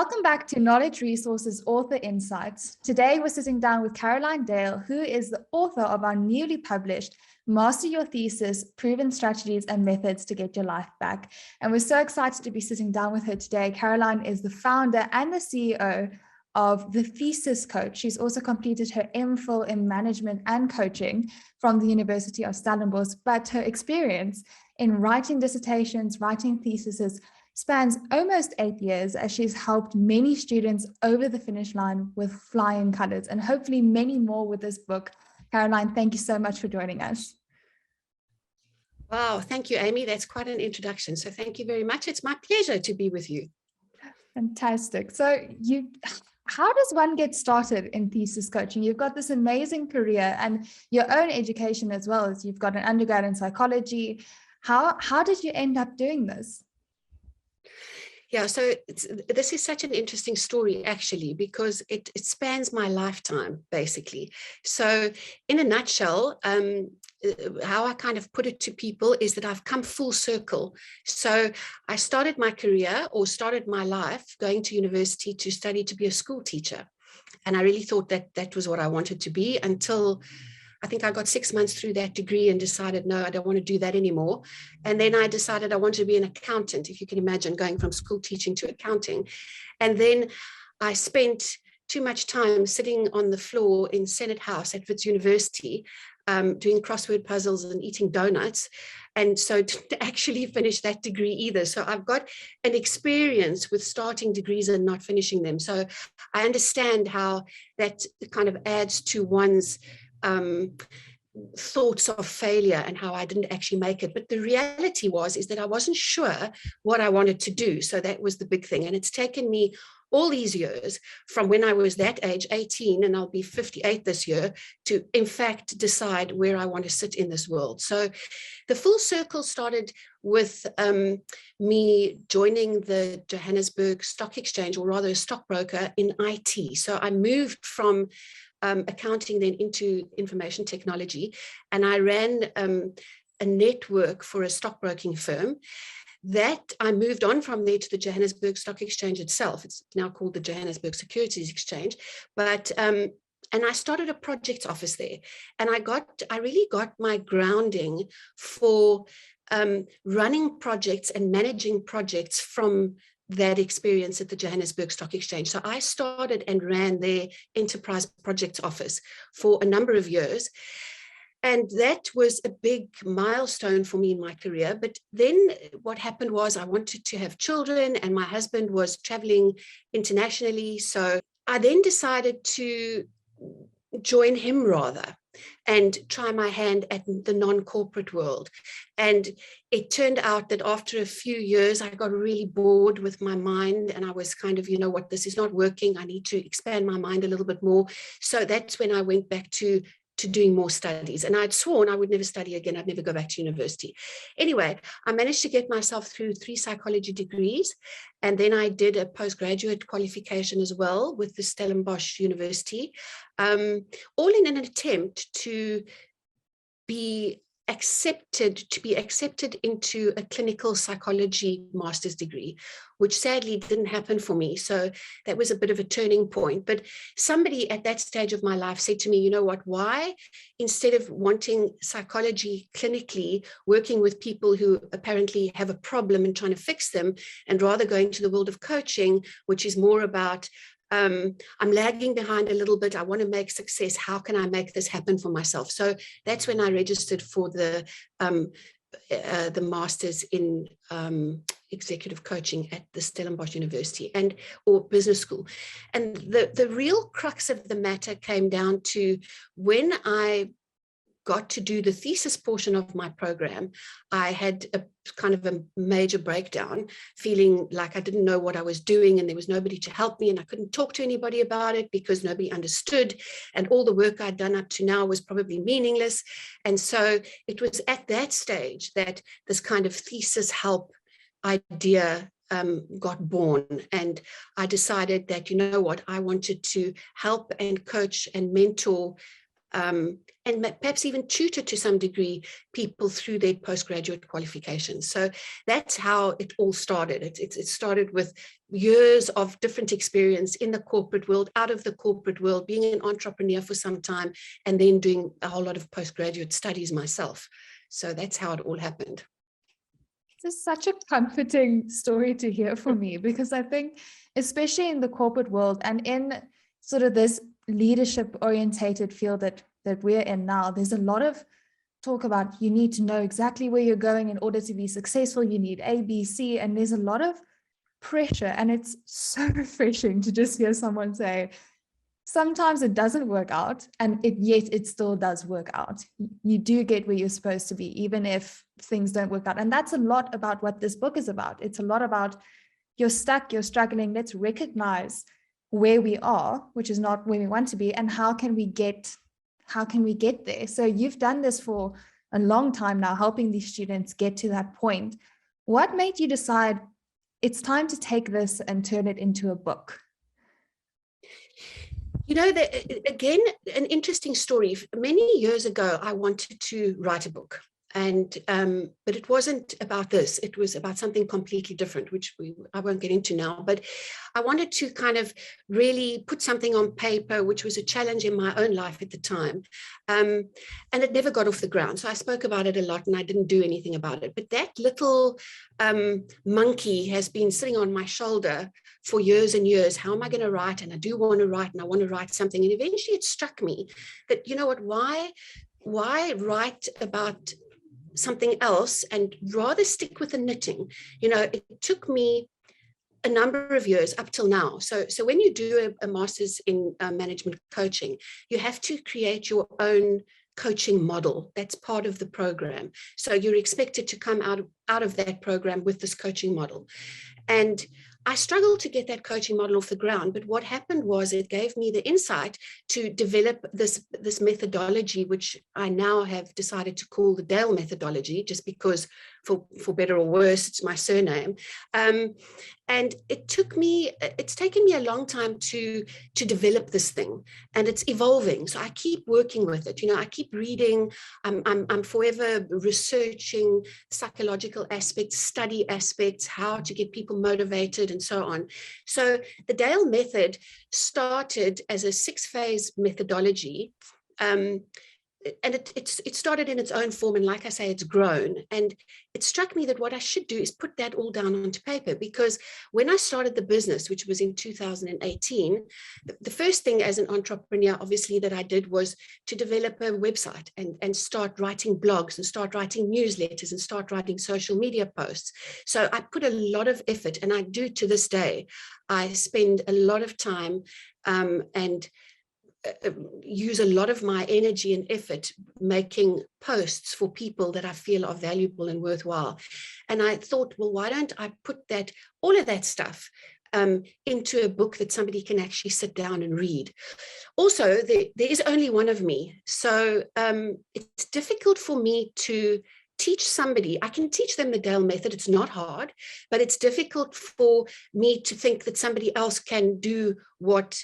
Welcome back to Knowledge Resources Author Insights. Today, we're sitting down with Caroline Dale, who is the author of our newly published Master Your Thesis, Proven Strategies and Methods to Get Your Life Back. And we're so excited to be sitting down with her today. Caroline is the founder and the CEO of The Thesis Coach. She's also completed her MPhil in management and coaching from the University of Stellenbosch, but her experience in writing dissertations, writing theses, spans almost 8 years, as she's helped many students over the finish line with flying colors, and hopefully many more with this book. Caroline, thank you so much for joining us. Wow, thank you, Amy. That's quite an introduction. So thank you very much. It's my pleasure to be with you. Fantastic. So how does one get started in thesis coaching? You've got this amazing career and your own education as well, as you've got an undergrad in psychology. How did you end up doing this? Yeah, so this is such an interesting story, actually, because it spans my lifetime, basically. So in a nutshell, how I kind of put it to people is that I've come full circle. So I started my career, or started my life, going to university to study to be a school teacher. And I really thought that that was what I wanted to be, until I think I got 6 months through that degree and decided, no, I don't want to do that anymore. And then I decided I wanted to be an accountant, if you can imagine going from school teaching to accounting. And then I spent too much time sitting on the floor in Senate House at Wits University, doing crossword puzzles and eating donuts. And so to actually finish that degree either. So I've got an experience with starting degrees and not finishing them. So I understand how that kind of adds to one's thoughts of failure and how I didn't actually make it. But the reality is that I wasn't sure what I wanted to do. So that was the big thing. And it's taken me all these years, from when I was that age, 18, and I'll be 58 this year, to in fact decide where I want to sit in this world. So the full circle started with me joining the Johannesburg Stock Exchange, or rather a stockbroker in IT. So I moved from accounting then into information technology, and I ran a network for a stockbroking firm. That I moved on from there to the Johannesburg Stock Exchange itself. It's now called the Johannesburg Securities Exchange, but and I started a project office there, and I really got my grounding for running projects and managing projects from that experience at the Johannesburg Stock Exchange. So I started and ran their enterprise projects office for a number of years. And that was a big milestone for me in my career. But then what happened was I wanted to have children, and my husband was traveling internationally. So I then decided to join him rather, and try my hand at the non-corporate world. And it turned out that after a few years, I got really bored with my mind, and I was kind of, you know what, this is not working. I need to expand my mind a little bit more. So that's when I went back to doing more studies. And I'd sworn I would never study again. I'd never go back to university. Anyway, I managed to get myself through 3 psychology degrees. And then I did a postgraduate qualification as well with the Stellenbosch University, all in an attempt to be accepted into a clinical psychology master's degree, which sadly didn't happen for me. So that was a bit of a turning point. But somebody at that stage of my life said to me, you know what, why, instead of wanting psychology clinically, working with people who apparently have a problem and trying to fix them, and rather going to the world of coaching, which is more about I'm lagging behind a little bit. I want to make success. How can I make this happen for myself? So that's when I registered for the master's in executive coaching at the Stellenbosch University or business school. And the real crux of the matter came down to when I got to do the thesis portion of my program. I had a kind of a major breakdown, feeling like I didn't know what I was doing, and there was nobody to help me, and I couldn't talk to anybody about it because nobody understood, and all the work I'd done up to now was probably meaningless. And so it was at that stage that this kind of thesis help idea got born, and I decided that, you know what, I wanted to help and coach and mentor and perhaps even tutor to some degree people through their postgraduate qualifications. So that's how it all started. It started with years of different experience in the corporate world, out of the corporate world, being an entrepreneur for some time, and then doing a whole lot of postgraduate studies myself. So that's how it all happened. This is such a comforting story to hear for me, because I think, especially in the corporate world and in sort of this leadership orientated field that we're in now, there's a lot of talk about you need to know exactly where you're going in order to be successful. You need A, B, C, and there's a lot of pressure. And it's so refreshing to just hear someone say, sometimes it doesn't work out, and yet it still does work out. You do get where you're supposed to be, even if things don't work out. And that's a lot about what this book is about. It's a lot about you're stuck, you're struggling. Let's recognize where we are, which is not where we want to be, and how can we get there? So you've done this for a long time now, helping these students get to that point. What made you decide it's time to take this and turn it into a book? You know, again, an interesting story. Many years ago, I wanted to write a book, but it wasn't about this. It was about something completely different, which I won't get into now. But I wanted to kind of really put something on paper, which was a challenge in my own life at the time. And it never got off the ground. So I spoke about it a lot, and I didn't do anything about it. But that little monkey has been sitting on my shoulder for years and years. How am I going to write? And I do want to write, and I want to write something. And eventually it struck me that, you know what, why write about something else and rather stick with the knitting? You know, it took me a number of years up till now. So when you do a master's in management coaching, you have to create your own coaching model. That's part of the program. So you're expected to come out of that program with this coaching model. And I struggled to get that coaching model off the ground, but what happened was it gave me the insight to develop this methodology, which I now have decided to call the Dale methodology, just because for better or worse, it's my surname. And it's taken me a long time to develop this thing, and it's evolving. So I keep working with it. You know, I keep reading. I'm forever researching psychological aspects, study aspects, how to get people motivated, and so on. So the Dale method started as a 6-phase methodology. And it started in its own form, and like I say, it's grown. And it struck me that what I should do is put that all down onto paper, because when I started the business, which was in 2018, the first thing as an entrepreneur, obviously, that I did was to develop a website and start writing blogs and start writing newsletters and start writing social media posts. So I put a lot of effort, and I do to this day. I spend a lot of time and use a lot of my energy and effort making posts for people that I feel are valuable and worthwhile. And I thought, well, why don't I put all of that stuff into a book that somebody can actually sit down and read. Also, there is only one of me. So it's difficult for me to teach somebody. I can teach them the Dale method. It's not hard, but it's difficult for me to think that somebody else can do what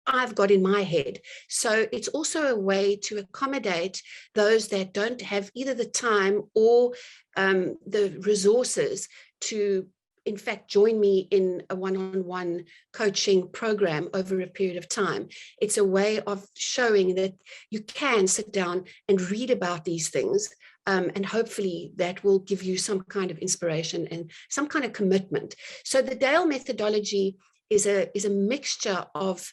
I've got in my head. So it's also a way to accommodate those that don't have either the time or the resources to, in fact, join me in a one-on-one coaching program over a period of time. It's a way of showing that you can sit down and read about these things, and hopefully that will give you some kind of inspiration and some kind of commitment. So the Dale methodology is a mixture of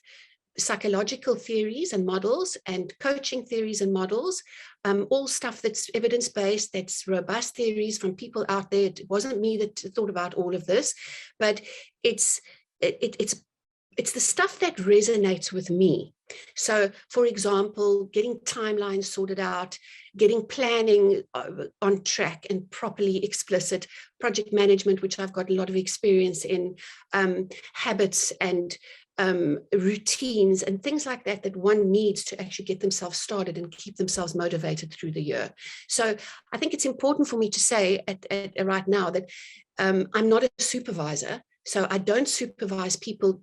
psychological theories and models and coaching theories and models, all stuff that's evidence-based, that's robust theories from people out there. It wasn't me that thought about all of this, but it's the stuff that resonates with me. So, for example, getting timelines sorted out, getting planning on track and properly explicit, project management, which I've got a lot of experience in, habits and routines and things like that one needs to actually get themselves started and keep themselves motivated through the year. So I think it's important for me to say right now that I'm not a supervisor. So I don't supervise people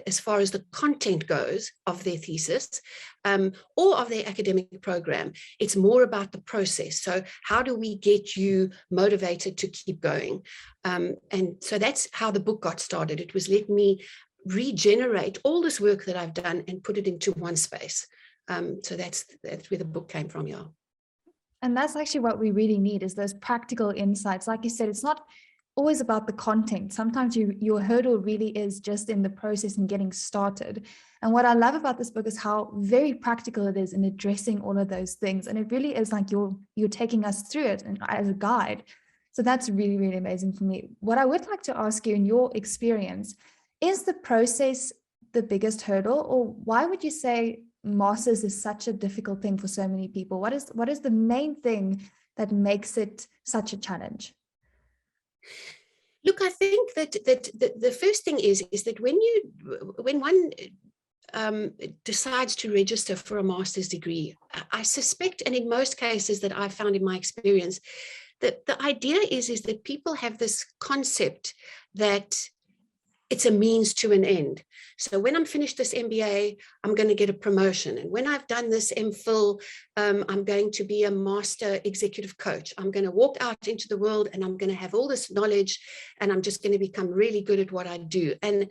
as far as the content goes of their thesis or of their academic program. It's more about the process. So how do we get you motivated to keep going? And so that's how the book got started. It was let me regenerate all this work that I've done and put it into one space. So that's where the book came from, yeah. And that's actually what we really need, is those practical insights. Like you said, it's not always about the content. Sometimes your hurdle really is just in the process and getting started. And what I love about this book is how very practical it is in addressing all of those things. And it really is like you're taking us through it and as a guide. So that's really, really amazing for me. What I would like to ask you, in your experience, is the process the biggest hurdle, or why would you say masters is such a difficult thing for so many people? What is the main thing that makes it such a challenge? Look, I think that the first thing is that when one decides to register for a master's degree, I suspect, and in most cases that I've found in my experience, that the idea is that people have this concept that it's a means to an end. So when I'm finished this MBA, I'm going to get a promotion. And when I've done this MPhil, I'm going to be a master executive coach. I'm going to walk out into the world and I'm going to have all this knowledge and I'm just going to become really good at what I do. And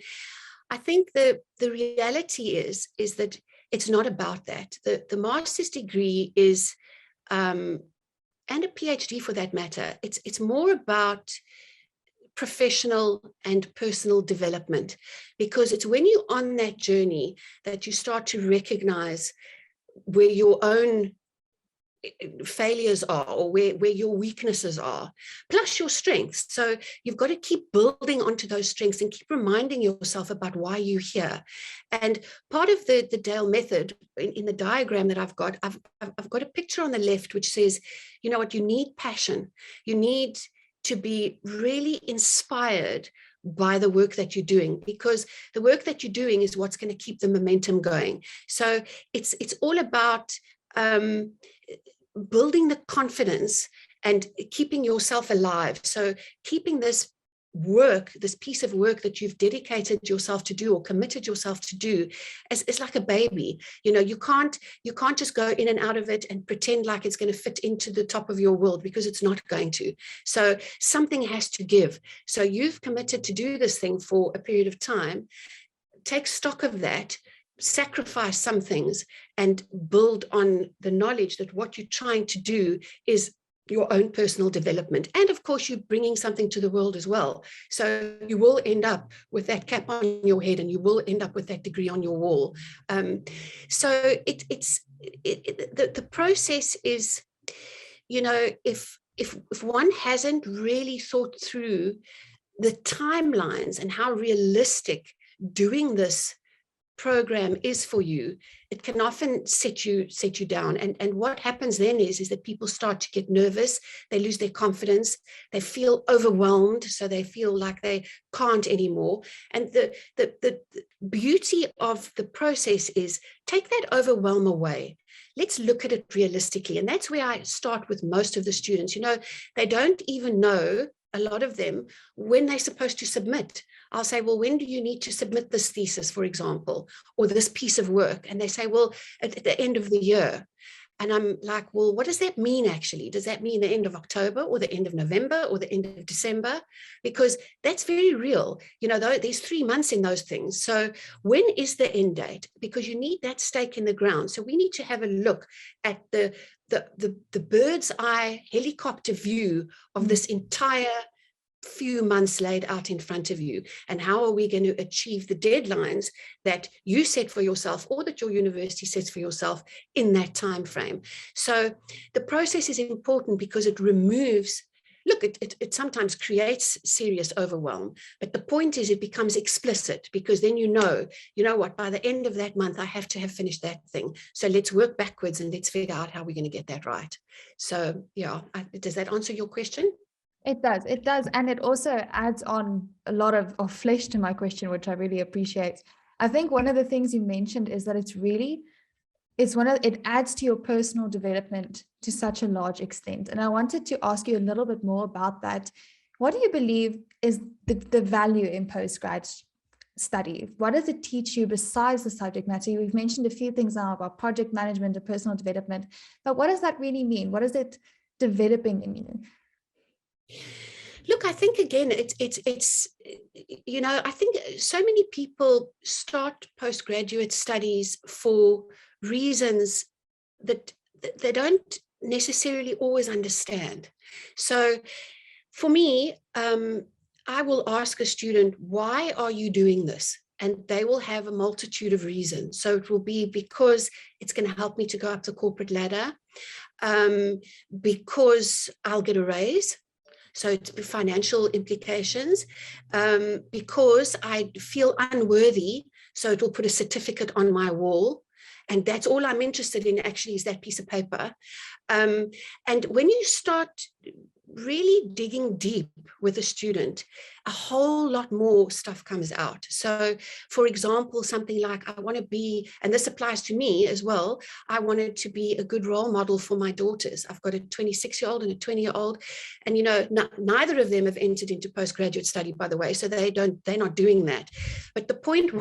I think the reality is that it's not about that. The master's degree is, and a PhD for that matter, it's more about professional and personal development, because it's when you're on that journey that you start to recognize where your own failures are, or where your weaknesses are, plus your strengths. So you've got to keep building onto those strengths and keep reminding yourself about why you're here. And part of the Dale method in the diagram that I've got a picture on the left which says, you know what, you need passion. You need to be really inspired by the work that you're doing, because the work that you're doing is what's going to keep the momentum going. So it's all about building the confidence and keeping yourself alive. So keeping this piece of work that you've dedicated yourself to do or committed yourself to do is like a baby. You know, you can't just go in and out of it and pretend like it's going to fit into the top of your world, because it's not going to. So something has to give. So you've committed to do this thing for a period of time. Take stock of that, sacrifice some things, and build on the knowledge that what you're trying to do is your own personal development. And of course, you're bringing something to the world as well. So you will end up with that cap on your head and you will end up with that degree on your wall. So the process is, you know, if one hasn't really thought through the timelines and how realistic doing this program is for you, it can often set you down. And what happens then is that people start to get nervous, they lose their confidence, they feel overwhelmed, so they feel like they can't anymore. And the beauty of the process is take that overwhelm away. Let's look at it realistically. And that's where I start with most of the students. You know, they don't even know, a lot of them, when they're supposed to submit. I'll say, well, when do you need to submit this thesis, for example, or this piece of work? And they say, well, at the end of the year. And I'm like, well, what does that mean actually? Does that mean the end of October or the end of November or the end of December? Because that's very real. You know, there's 3 months in those things. So when is the end date? Because you need that stake in the ground. So we need to have a look at the bird's eye helicopter view of this entire few months laid out in front of you, and how are we going to achieve the deadlines that you set for yourself or that your university sets for yourself in that time frame. So the process is important because it removes, look, it sometimes creates serious overwhelm, but the point is it becomes explicit, because then you know what, by the end of that month I have to have finished that thing, so let's work backwards and let's figure out how we're going to get that right. So yeah, does that answer your question? It does. And it also adds on a lot of flesh to my question, which I really appreciate. I think one of the things you mentioned is that it adds to your personal development to such a large extent. And I wanted to ask you a little bit more about that. What do you believe is the value in postgrad study? What does it teach you besides the subject matter? We've mentioned a few things now about project management and personal development, but what does that really mean? What is it developing in you? Look, I think again, it's I think so many people start postgraduate studies for reasons that they don't necessarily always understand. So for me, I will ask a student, why are you doing this? And they will have a multitude of reasons. So it will be because it's going to help me to go up the corporate ladder, because I'll get a raise. So it's financial implications, because I feel unworthy. So it will put a certificate on my wall. And that's all I'm interested in, actually, is that piece of paper. And when you start really digging deep with a student, a whole lot more stuff comes out. So, for example, something like, I want to be, and this applies to me as well, I wanted to be a good role model for my daughters. I've got a 26-year-old and a 20-year-old, and neither of them have entered into postgraduate study, by the way, so they're not doing that. But the point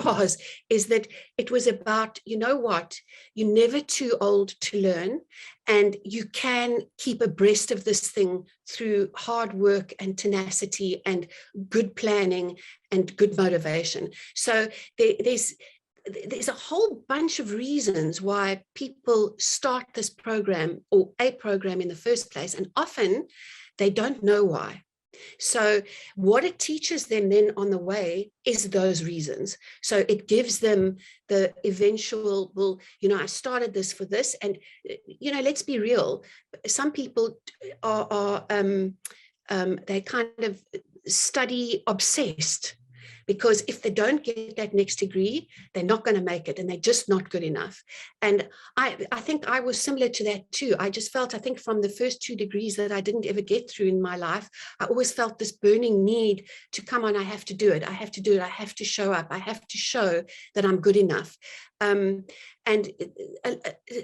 is that it was about, you know what, you're never too old to learn, and you can keep abreast of this thing through hard work and tenacity and good planning and good motivation. So there's a whole bunch of reasons why people start this program or a program in the first place, and often they don't know why. So what it teaches them then on the way is those reasons. So it gives them the eventual, well, I started this for this. And, let's be real. Some people are they kind of study obsessed, because if they don't get that next degree, they're not going to make it, and they're just not good enough. And I think I was similar to that too. I just felt, I think from the first 2 degrees that I didn't ever get through in my life, I always felt this burning need to come on, I have to do it. I have to do it. I have to show up. I have to show that I'm good enough. And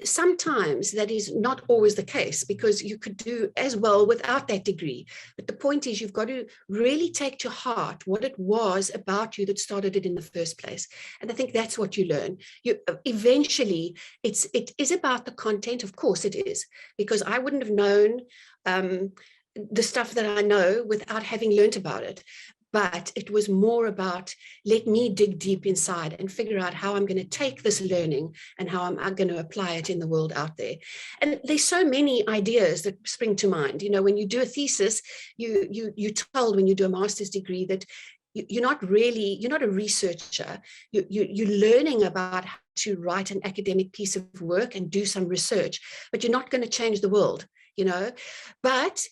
sometimes that is not always the case, because you could do as well without that degree. But the point is, you've got to really take to heart what it was about you that started it in the first place. And I think that's what you learn. Eventually, it is about the content. Of course it is, because I wouldn't have known the stuff that I know without having learned about it. But it was more about, let me dig deep inside and figure out how I'm going to take this learning and how I'm going to apply it in the world out there. And there's so many ideas that spring to mind. When you do a thesis, you're told when you do a master's degree that you're not a researcher. You're learning about how to write an academic piece of work and do some research, but you're not going to change the world, But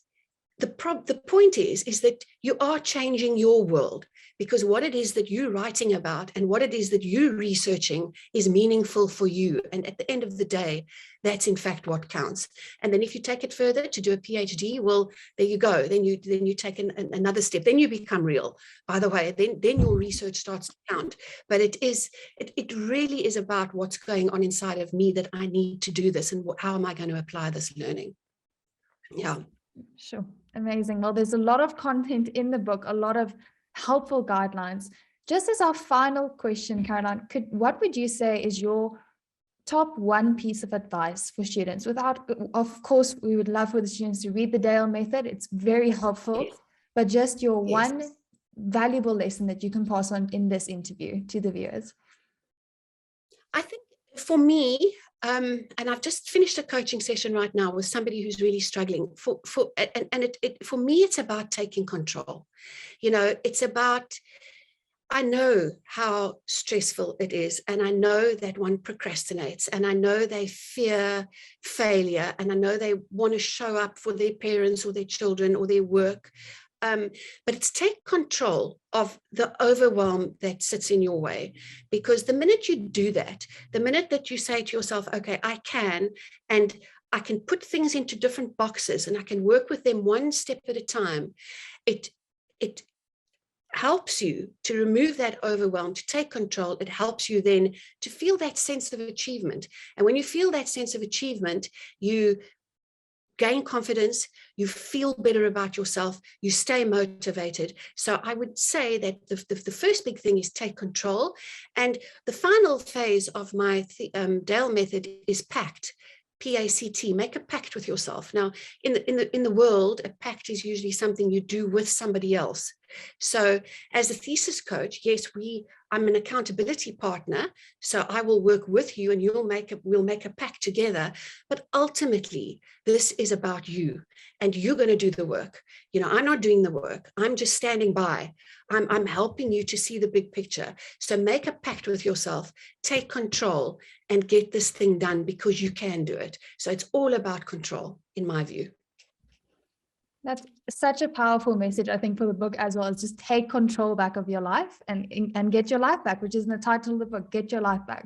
the point is that you are changing your world, because what it is that you're writing about and what it is that you're researching is meaningful for you. And at the end of the day, that's in fact what counts. And then if you take it further to do a PhD, well, there you go. Then you take another step. Then you become real. By the way, then your research starts to count. But it really is about what's going on inside of me, that I need to do this, and how am I going to apply this learning? Yeah. Sure. Amazing. Well, there's a lot of content in the book, a lot of helpful guidelines. Just as our final question, Caroline, what would you say is your top 1 piece of advice for students? Of course, we would love for the students to read the Dale method. It's very helpful, Yes. but just your Yes. one valuable lesson that you can pass on in this interview to the viewers. I think for me, and I've just finished a coaching session right now with somebody who's really struggling. For me, it's about taking control. It's about, I know how stressful it is, and I know that one procrastinates, and I know they fear failure, and I know they want to show up for their parents or their children or their work. But it's take control of the overwhelm that sits in your way. Because the minute you do that, the minute that you say to yourself, okay, I can put things into different boxes and I can work with them one step at a time, it helps you to remove that overwhelm, to take control. It helps you then to feel that sense of achievement. And when you feel that sense of achievement, you gain confidence, you feel better about yourself, you stay motivated. So I would say that the first big thing is take control. And the final phase of my Dale method is pact. PACT, make a pact with yourself. Now, in the world, a pact is usually something you do with somebody else. So as a thesis coach, yes, I'm an accountability partner. So I will work with you and we'll make a pact together. But ultimately, this is about you and you're going to do the work. You know, I'm not doing the work. I'm just standing by. I'm helping you to see the big picture. So make a pact with yourself, take control and get this thing done because you can do it. So it's all about control, in my view. That's such a powerful message, I think, for the book as well, is just take control back of your life and get your life back, which is in the title of the book, Get Your Life Back.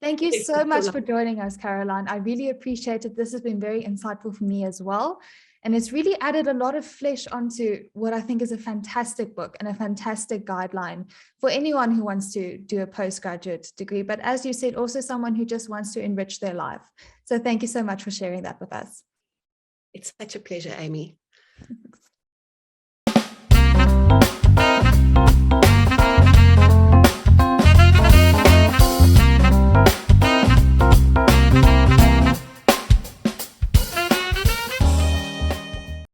Thank you so much for joining us, Caroline. I really appreciate it. This has been very insightful for me as well. And it's really added a lot of flesh onto what I think is a fantastic book and a fantastic guideline for anyone who wants to do a postgraduate degree. But as you said, also someone who just wants to enrich their life. So thank you so much for sharing that with us. It's such a pleasure, Amy.